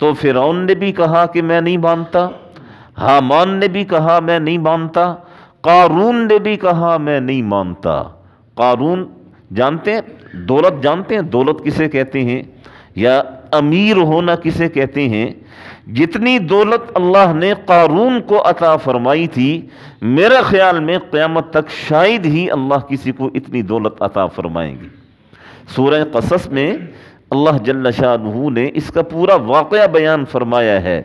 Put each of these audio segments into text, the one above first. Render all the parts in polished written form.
تو فرعون نے بھی کہا کہ میں نہیں مانتا، حامان نے بھی کہا میں نہیں مانتا، قارون نے بھی کہا میں نہیں مانتا۔ قارون جانتے ہیں دولت، جانتے ہیں دولت کسے کہتے ہیں یا امیر ہونا کسے کہتے ہیں؟ جتنی دولت اللہ نے قارون کو عطا فرمائی تھی، میرے خیال میں قیامت تک شاید ہی اللہ کسی کو اتنی دولت عطا فرمائیں گی۔ سورہ قصص میں اللہ جل شانہ نے اس کا پورا واقعہ بیان فرمایا ہے،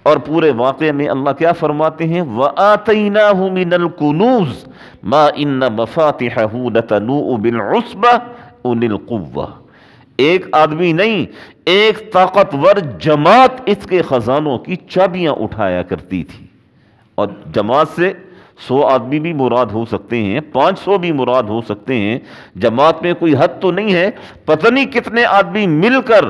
اور پورے واقعے میں اللہ کیا فرماتے ہیں؟ وَآتَيْنَاهُ مِنَ الْكُنُوزِ مَا إِنَّ مَفَاتِحَهُ لَتَنُوءُ بِالْعُصْبَةِ أُولِي الْقُوَّةِ۔ ایک آدمی نہیں، ایک طاقتور جماعت اس کے خزانوں کی چابیاں اٹھایا کرتی تھی، اور جماعت سے 100 آدمی بھی مراد ہو سکتے ہیں، 500 بھی مراد ہو سکتے ہیں، جماعت میں کوئی حد تو نہیں ہے۔ پتہ نہیں کتنے آدمی مل کر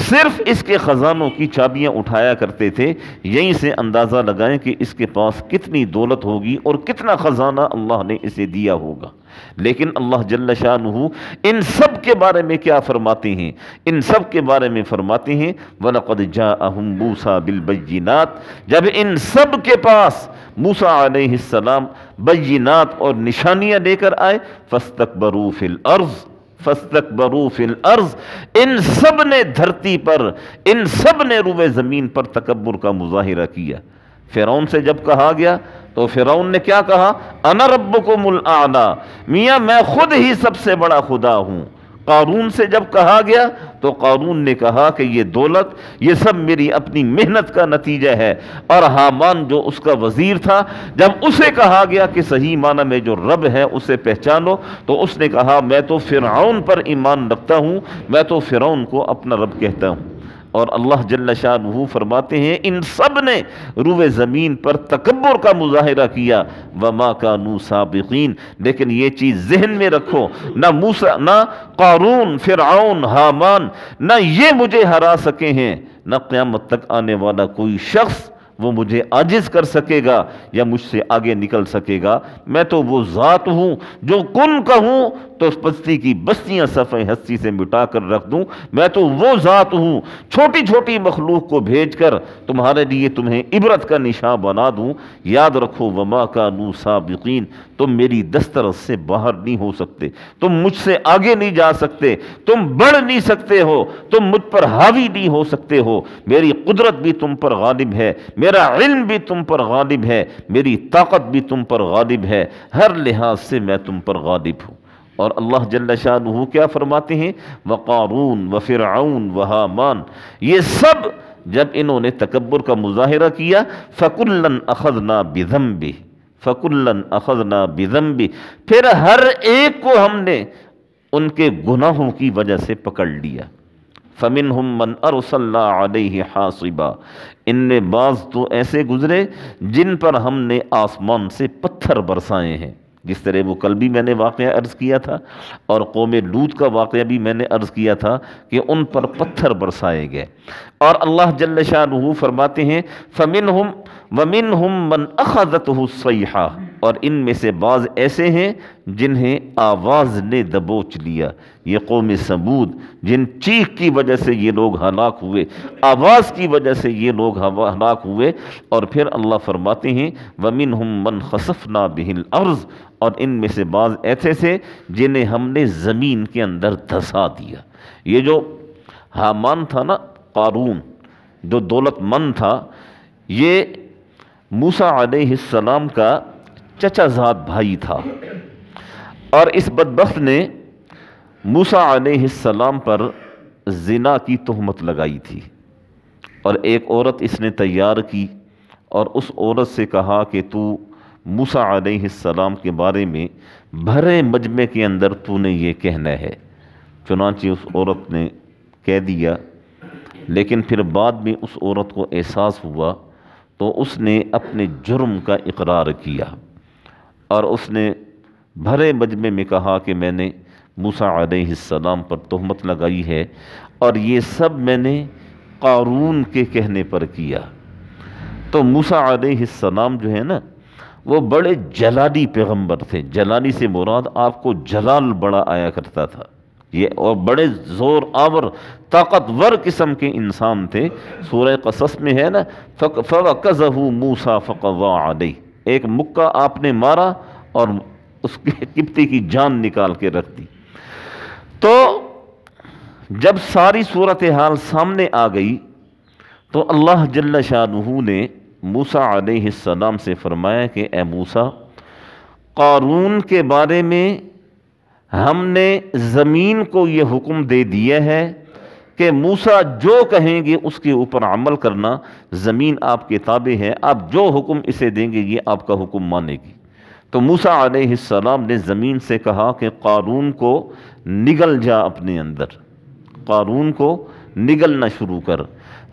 صرف اس کے خزانوں کی چابیاں اٹھایا کرتے تھے۔ یہیں سے اندازہ لگائیں کہ اس کے پاس کتنی دولت ہوگی اور کتنا خزانہ اللہ نے اسے دیا ہوگا۔ لیکن اللہ جل شانہ ان سب کے بارے میں کیا فرماتے ہیں؟ ان سب کے بارے میں فرماتے ہیں وَلَقَدْ جَاءَهُم مُوسَىٰ بِالْبَيِّنَاتِ، جب ان سب کے پاس موسیٰ علیہ السلام بینات اور نشانیاں لے کر آئے، فَاسْتَكْبَرُوا فِي الْأَرْضِ فَاسْتَكْبَرُوا فِي الْأَرْضِ، ان سب نے دھرتی پر، ان سب نے روئے زمین پر تکبر کا مظاہرہ کیا۔ فرعون سے جب کہا گیا تو فرعون نے کیا کہا؟ انا ربکم الاعلی، میاں میں خود ہی سب سے بڑا خدا ہوں۔ قارون سے جب کہا گیا تو قارون نے کہا کہ یہ دولت، یہ سب میری اپنی محنت کا نتیجہ ہے۔ اور حامان جو اس کا وزیر تھا، جب اسے کہا گیا کہ صحیح معنی میں جو رب ہے اسے پہچانو، تو اس نے کہا میں تو فرعون پر ایمان رکھتا ہوں، میں تو فرعون کو اپنا رب کہتا ہوں۔ اور اللہ جل شانہ فرماتے ہیں ان سب نے روئے زمین پر تکبر کا مظاہرہ کیا، وما کانوا سابقین۔ لیکن یہ چیز ذہن میں رکھو، نہ موسیٰ، نہ قارون، فرعون، حامان، نہ یہ مجھے ہرا سکے ہیں، نہ قیامت تک آنے والا کوئی شخص وہ مجھے عاجز کر سکے گا یا مجھ سے آگے نکل سکے گا۔ میں تو وہ ذات ہوں جو کن کہوں تو بستی کی بستیاں صفحہ ہستی سے مٹا کر رکھ دوں۔ میں تو وہ ذات ہوں، چھوٹی چھوٹی مخلوق کو بھیج کر تمہارے لیے تمہیں عبرت کا نشان بنا دوں۔ یاد رکھو وما کانوا سابقین، تم میری دسترس سے باہر نہیں ہو سکتے، تم مجھ سے آگے نہیں جا سکتے، تم بڑھ نہیں سکتے ہو، تم مجھ پر حاوی نہیں ہو سکتے ہو۔ میری قدرت بھی تم پر غالب ہے، میرا علم بھی تم پر غالب ہے، میری طاقت بھی تم پر غالب ہے، ہر لحاظ سے میں تم پر غالب ہوں۔ اور اللہ جل شانہ کیا فرماتے ہیں؟ وقارون وفرعون وحامان، یہ سب جب انہوں نے تکبر کا مظاہرہ کیا، فَكُلًّا أَخَذْنَا بِذَنبِهِ فَكُلًّا أَخَذْنَا بِذَنبِهِ، پھر ہر ایک کو ہم نے ان کے گناہوں کی وجہ سے پکڑ لیا۔ فَمِنْهُمْ مَنْ أَرْسَلْنَا عَلَيْهِ حَاصِبًا، ان میں بعض تو ایسے گزرے جن پر ہم نے آسمان سے پتھر برسائے ہیں، جس طرح وہ کل بھی میں نے واقعہ عرض کیا تھا، اور قوم لوط کا واقعہ بھی میں نے عرض کیا تھا کہ ان پر پتھر برسائے گئے۔ اور اللہ جل شانہ فرماتے ہیں فَمِنْهُمْ وَمِنْهُمْ مَنْ أَخَذَتْهُ الصَّيْحَةُ، اور ان میں سے بعض ایسے ہیں جنہیں آواز نے دبوچ لیا۔ یہ قوم سمود جن چیخ کی وجہ سے یہ لوگ ہلاک ہوئے، آواز کی وجہ سے یہ لوگ ہلاک ہوئے۔ اور پھر اللہ فرماتے ہیں وَمِنْهُمْ مَنْ خَسَفْنَا بِهِ الْأَرْضِ، اور ان میں سے بعض ایسے تھے جنہیں ہم نے زمین کے اندر دھسا دیا۔ یہ جو حامان تھا نا، قارون جو دولت مند تھا، یہ موسیٰ علیہ السلام کا چچا زاد بھائی تھا، اور اس بدبخت نے موسیٰ علیہ السلام پر زنا کی تہمت لگائی تھی، اور ایک عورت اس نے تیار کی اور اس عورت سے کہا کہ تو موسیٰ علیہ السلام کے بارے میں بھرے مجمع کے اندر تو نے یہ کہنا ہے۔ چنانچہ اس عورت نے کہہ دیا، لیکن پھر بعد میں اس عورت کو احساس ہوا تو اس نے اپنے جرم کا اقرار کیا، اور اس نے بھرے مجمع میں کہا کہ میں نے موسیٰ علیہ السلام پر تہمت لگائی ہے، اور یہ سب میں نے قارون کے کہنے پر کیا۔ تو موسیٰ علیہ السلام جو ہے نا، وہ بڑے جلالی پیغمبر تھے۔ جلالی سے مراد آپ کو جلال بڑا آیا کرتا تھا، یہ اور بڑے زور آور طاقتور قسم کے انسان تھے۔ سورہ قصص میں ہے نا فَوَكَزَهُ مُوسَى فَقَضَى عَلَيْهِ، ایک مکہ آپ نے مارا اور اس کے قبطی کی جان نکال کے رکھ دی۔ تو جب ساری صورتحال سامنے آ گئی تو اللہ جل شانہ نے موسیٰ علیہ السلام سے فرمایا کہ اے موسیٰ، قارون کے بارے میں ہم نے زمین کو یہ حکم دے دیا ہے کہ موسیٰ جو کہیں گے اس کے اوپر عمل کرنا، زمین آپ کے تابع ہے، آپ جو حکم اسے دیں گے یہ آپ کا حکم مانے گی۔ تو موسیٰ علیہ السلام نے زمین سے کہا کہ قارون کو نگل جا اپنے اندر، قارون کو نگلنا شروع کر۔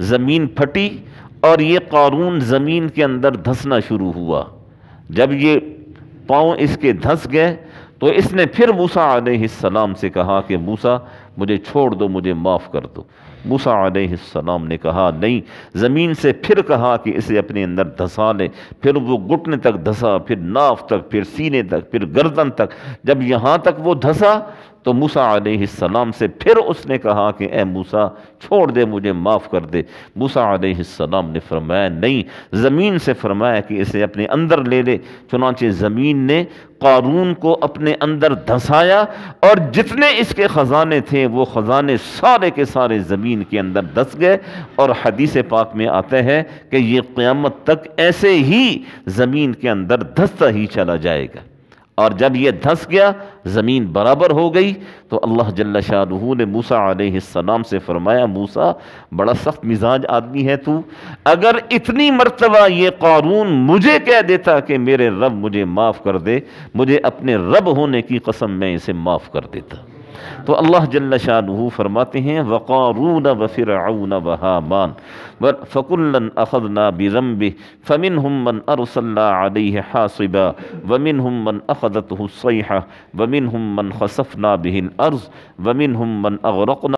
زمین پھٹی اور یہ قارون زمین کے اندر دھسنا شروع ہوا۔ جب یہ پاؤں اس کے دھس گئے تو اس نے پھر موسیٰ علیہ السلام سے کہا کہ موسیٰ مجھے چھوڑ دو، مجھے معاف کر دو۔ موسیٰ علیہ السلام نے کہا نہیں، زمین سے پھر کہا کہ اسے اپنے اندر دھسا لے۔ پھر وہ گھٹنے تک دھسا، پھر ناف تک، پھر سینے تک، پھر گردن تک۔ جب یہاں تک وہ دھسا تو موسیٰ علیہ السلام سے پھر اس نے کہا کہ اے موسیٰ چھوڑ دے، مجھے معاف کر دے۔ موسیٰ علیہ السلام نے فرمایا نہیں، زمین سے فرمایا کہ اسے اپنے اندر لے لے۔ چنانچہ زمین نے قارون کو اپنے اندر دھسایا اور جتنے اس کے خزانے تھے وہ خزانے سارے کے سارے زمین کے اندر دھس گئے۔ اور حدیث پاک میں آتا ہے کہ یہ قیامت تک ایسے ہی زمین کے اندر دھستا ہی چلا جائے گا۔ اور جب یہ دھس گیا، زمین برابر ہو گئی، تو اللہ جل شانہ نے موسیٰ علیہ السلام سے فرمایا موسیٰ بڑا سخت مزاج آدمی ہے تو، اگر اتنی مرتبہ یہ قارون مجھے کہہ دیتا کہ میرے رب مجھے معاف کر دے، مجھے اپنے رب ہونے کی قسم میں اسے معاف کر دیتا۔ تو اللہ جل شانہ فرماتے ہیں وقارون وفرعون وہامان فکلا اخذنا بذنبہ فمنہم من ارسلنا علیہ حاصبا ومنہم من اخذته الصیحہ ومنہم من خسفنا به الارض ومنہم من اغرقنا